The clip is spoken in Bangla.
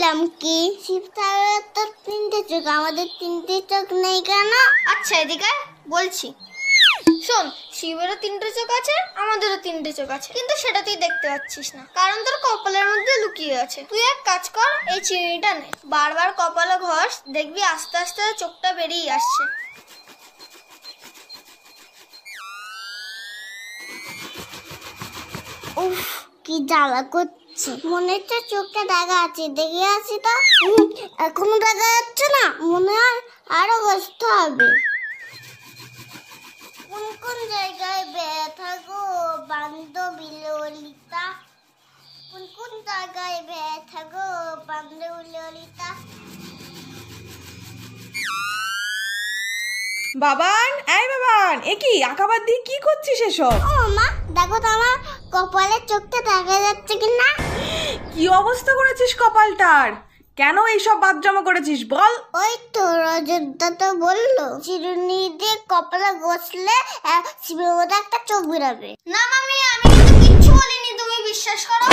বলছিলাম কি, শিব ঠাকুরের তো 3টে চোখ, আমাদের 3টে চোখ নেই কেন? আচ্ছা এদিকে বলছি, শোন, শিবেরও 3টে চোখ আছে, আমাদেরও 3টে চোখ আছে, কিন্তু সেটা তুই দেখতে পাচ্ছিস না, কারণ তোর কপালের মধ্যে লুকিয়ে আছে। তুই এক কাজ কর, এই চিনিটা নে, বারবার কপালে ঘষ, দেখবি আস্তে আস্তে চোখটা বেরিয়ে আসছে। উফ, কি জ্বালা করছে, মনে হচ্ছে চোখটা দাগা আছে, দেখে আসি তো। এখনো দাগা যাচ্ছে না, মনে হয় আরো বসতে হবে। কোন কোন জায়গায় ব্যথা গো বান্ধবী ললিতা, কোন কোন জায়গায় ব্যথা গো বান্ধবী ললিতা। বাবান, এই বাবান, এ কি আঁকাবাদ দিয়ে কি করছিস এসব? ও মা, দেখো তো আমার কপালের চোখটা দেখা যাচ্ছে কিনা। কি অবস্থা করেছিস কপালটার? কেন এইসব বাদ জমা করেছিস বল? ওই তো রজতদা তো বললো চিরুনি দিয়ে কপালে ঘষলে শিবের মধ্যে একটা চোখ বেরোবে। না মামি, আমি কিন্তু কিচ্ছু বলিনি, তুমি বিশ্বাস করো।